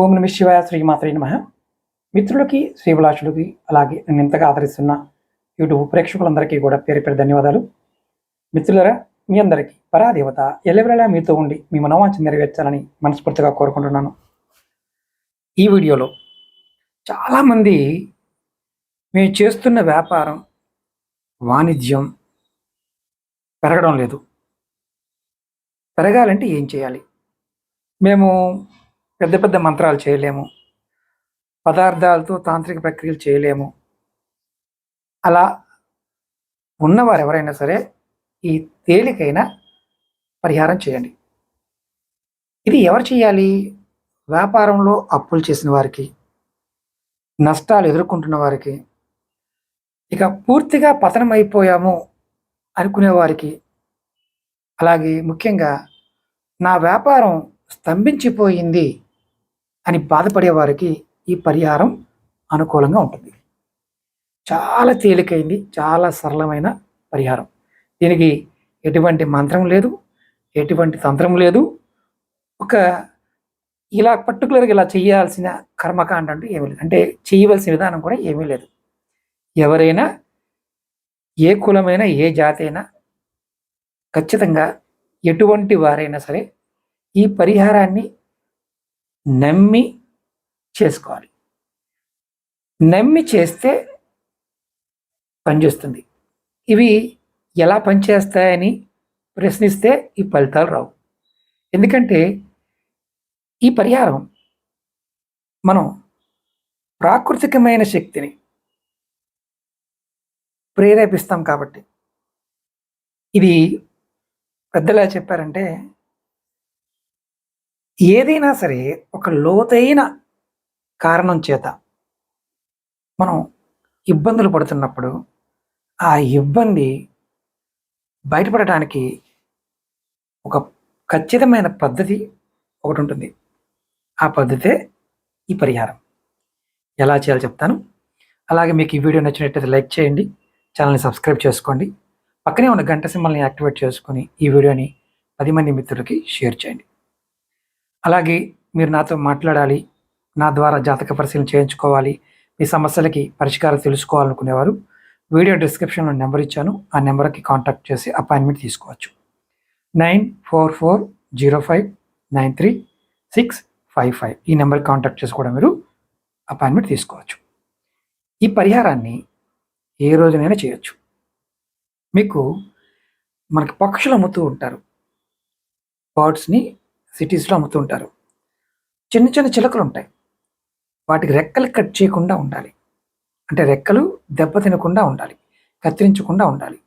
ఓం నమ శివాయ శ్రీమాత్రే నమః. మిత్రులకి, శ్రీభిలాషులకి, అలాగే నన్ను ఇంతగా ఆదరిస్తున్న యూట్యూబ్ ప్రేక్షకులందరికీ కూడా పేరు పేరు ధన్యవాదాలు. మిత్రులరా, మీ అందరికీ పరాదేవత ఎల్లవేళలా మీతో ఉండి మీ మనోవాంఛ నెరవేర్చాలని మనస్ఫూర్తిగా కోరుకుంటున్నాను. ఈ వీడియోలో చాలామంది మేము చేస్తున్న వ్యాపారం, వాణిజ్యం పెరగడం లేదు. పెరగాలంటే ఏం చేయాలి? మేము పెద్ద పెద్ద మంత్రాలు చేయలేము, పదార్థాలతో తాంత్రిక ప్రక్రియలు చేయలేము. అలా ఉన్నవారు ఎవరైనా సరే ఈ తేలికైన పరిహారం చేయండి. ఇది ఎవరు చేయాలి? వ్యాపారంలో అప్పులు చేసిన వారికి, నష్టాలు ఎదుర్కొంటున్న వారికి, ఇక పూర్తిగా పతనం అయిపోయాము అనుకునే వారికి, అలాగే ముఖ్యంగా నా వ్యాపారం స్తంభించిపోయింది అని బాధపడే వారికి ఈ పరిహారం అనుకూలంగా ఉంటుంది. చాలా తేలికైంది, చాలా సరళమైన పరిహారం. దీనికి ఎటువంటి మంత్రం లేదు, ఎటువంటి తంత్రం లేదు. ఒక ఇలా పర్టికులర్గా ఇలా చేయాల్సిన కర్మకాండ అంటూ ఏమీ లేదు, అంటే చేయవలసిన విధానం కూడా ఏమీ లేదు. ఎవరైనా, ఏ కులమైనా, ఏ జాతి అయినా, ఖచ్చితంగా ఎటువంటి వారైనా సరే ఈ పరిహారాన్ని నమ్మి చేసుకోవాలి. నమ్మి చేస్తే పనిచేస్తుంది. ఇవి ఎలా పనిచేస్తాయని ప్రశ్నిస్తే ఈ ఫలితాలు రావు. ఎందుకంటే ఈ పరిహారం మనం ప్రాకృతికమైన శక్తిని ప్రేరేపిస్తాం కాబట్టి. ఇది పెద్దలా చెప్పారంటే, ఏదైనా సరే ఒక లోతైన కారణం చేత మనం ఇబ్బందులు పడుతున్నప్పుడు ఆ ఇబ్బంది బయటపడటానికి ఒక ఖచ్చితమైన పద్ధతి ఒకటి ఉంటుంది. ఆ పద్ధతే ఈ పరిహారం. ఎలా చేయాలో చెప్తాను. అలాగే మీకు ఈ వీడియో నచ్చినట్లయితే లైక్ చేయండి, ఛానల్ని సబ్స్క్రైబ్ చేసుకోండి, పక్కనే ఉన్న గంట సింబల్ని యాక్టివేట్ చేసుకొని ఈ వీడియోని 10 మంది మిత్రులకి షేర్ చేయండి. అలాగే మీరు నాతో మాట్లాడాలి, నా ద్వారా జాతక పరిశీలన చేయించుకోవాలి, మీ సమస్యలకి పరిష్కారం తెలుసుకోవాలనుకునేవారు వీడియో డిస్క్రిప్షన్లో నెంబర్ ఇచ్చాను, ఆ నెంబర్కి కాంటాక్ట్ చేసి అపాయింట్మెంట్ తీసుకోవచ్చు. 9440593655 ఈ నెంబర్కి కాంటాక్ట్ చేసి కూడా మీరు అపాయింట్మెంట్ తీసుకోవచ్చు. ఈ పరిహారాన్ని ఏ రోజునైనా చేయొచ్చు. మీకు మనకి పక్షులు అమ్ముతూ ఉంటారు, బర్డ్స్ని సిటీస్లో అమ్ముతూ ఉంటారు. చిన్న చిన్న చిలకలు ఉంటాయి, వాటికి రెక్కలు కట్ చేయకుండా ఉండాలి. అంటే రెక్కలు దెబ్బ తినకుండా ఉండాలి, కత్తిరించకుండా ఉండాలి.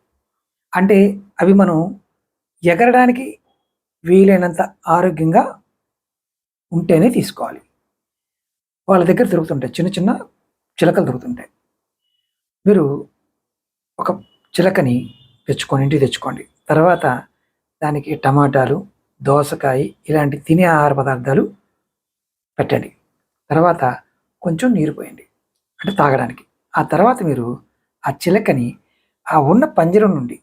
అంటే అవి మనం ఎగరడానికి వీలైనంత ఆరోగ్యంగా ఉంటేనే తీసుకోవాలి. వాళ్ళ దగ్గర దొరుకుతుంటాయి, చిన్న చిన్న చిలకలు దొరుకుతుంటాయి. మీరు ఒక చిలకని తెచ్చుకొని ఇంటికి తెచ్చుకోండి. తర్వాత దానికి టమాటాలు, దోసకాయ ఇలాంటి తినే ఆహార పదార్థాలు పెట్టండి. తర్వాత కొంచెం నీరు పోయండి, అంటే తాగడానికి. ఆ తర్వాత మీరు ఆ చిలకని ఆ ఉన్న పంజరం నుండి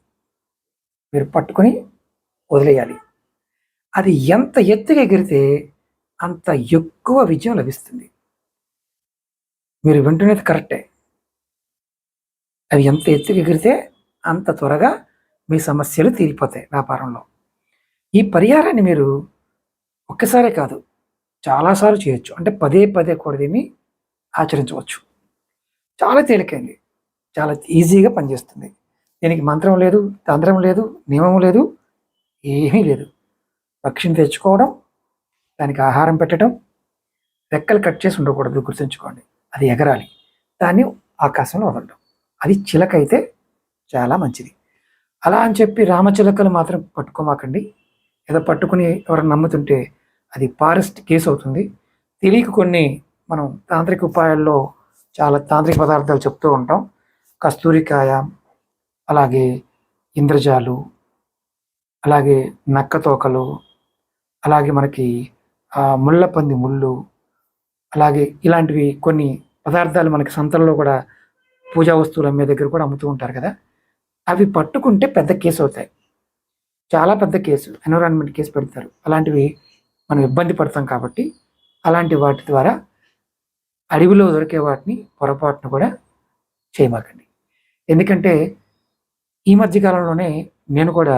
మీరు పట్టుకొని వదిలేయాలి. అది ఎంత ఎత్తుగా ఎగిరితే అంత ఎక్కువ విజయం లభిస్తుంది. మీరు వింటున్నది కరెక్టే. అది ఎంత ఎత్తుగా ఎగిరితే అంత త్వరగా మీ సమస్యలు తీరిపోతాయి వ్యాపారంలో. ఈ పరిహారాన్ని మీరు ఒక్కసారే కాదు, చాలాసార్లు చేయొచ్చు. అంటే పదే పదే కూడా దీన్ని ఆచరించవచ్చు. చాలా తేలికైంది, చాలా ఈజీగా పనిచేస్తుంది. దీనికి మంత్రం లేదు, తంత్రం లేదు, నియమం లేదు, ఏమీ లేదు. పక్షిని తెచ్చుకోవడం, దానికి ఆహారం పెట్టడం, రెక్కలు కట్ చేసి ఉండకూడదు, గుర్తుంచుకోండి. అది ఎగరాలి, దాన్ని ఆకాశంలో వదలడం. అది చిలక అయితే చాలా మంచిది. అలా అని చెప్పి రామచిలకలు మాత్రం పట్టుకోమాకండి. ఏదో పట్టుకుని ఎవరైనా నమ్ముతుంటే అది ఫారెస్ట్ కేసు అవుతుంది. తెలియక కొన్ని మనం తాంత్రిక ఉపాయాల్లో చాలా తాంత్రిక పదార్థాలు చెప్తూ ఉంటాం. కస్తూరికాయ, అలాగే ఇంద్రజాలు, అలాగే నక్క తోకలు, అలాగే మనకి ముళ్ళపంది ముళ్ళు, అలాగే ఇలాంటివి కొన్ని పదార్థాలు మనకి సంతల్లో కూడా, పూజా వస్తువులు అమ్మే దగ్గర కూడా అమ్ముతూ ఉంటారు కదా. అవి పట్టుకుంటే పెద్ద కేసు అవుతాయి, చాలా పెద్ద కేసు, ఎన్విరాన్మెంట్ కేసు పెడతారు. అలాంటివి మనం ఇబ్బంది పడతాం కాబట్టి అలాంటి వాటి ద్వారా అడవిలో దొరికే వాటిని పొరపాటును కూడా చేయమాకండి. ఎందుకంటే ఈ మధ్య కాలంలోనే నేను కూడా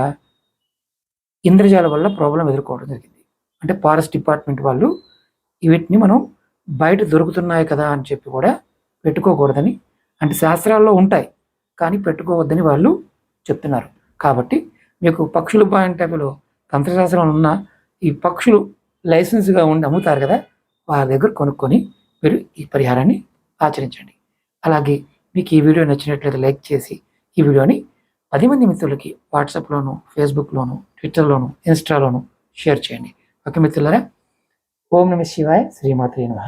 ఇంద్రజాల వల్ల ప్రాబ్లం ఎదుర్కోవడం జరిగింది. అంటే ఫారెస్ట్ డిపార్ట్మెంట్ వాళ్ళు వీటిని మనం బయట దొరుకుతున్నాయి కదా అని చెప్పి కూడా పెట్టుకోకూడదని, అంటే శాస్త్రాల్లో ఉంటాయి కానీ పెట్టుకోవద్దని వాళ్ళు చెప్తున్నారు. కాబట్టి మీకు పక్షులు పాయింట్ ఆఫ్లో తంత్రశాస్త్రం ఉన్న ఈ పక్షులు లైసెన్స్గా ఉండి అమ్ముతారు కదా, వాళ్ళ దగ్గర కొనుక్కొని మీరు ఈ పరిహారాన్ని ఆచరించండి. అలాగే మీకు ఈ వీడియో నచ్చినట్లయితే లైక్ చేసి ఈ వీడియోని 10 మంది మిత్రులకి వాట్సాప్లోను, ఫేస్బుక్లోను, ట్విట్టర్లోను, ఇన్స్టాలోను షేర్ చేయండి. ఓకే మిత్రులారా, ఓం నమః శివాయ, శ్రీమాత్రే నమః.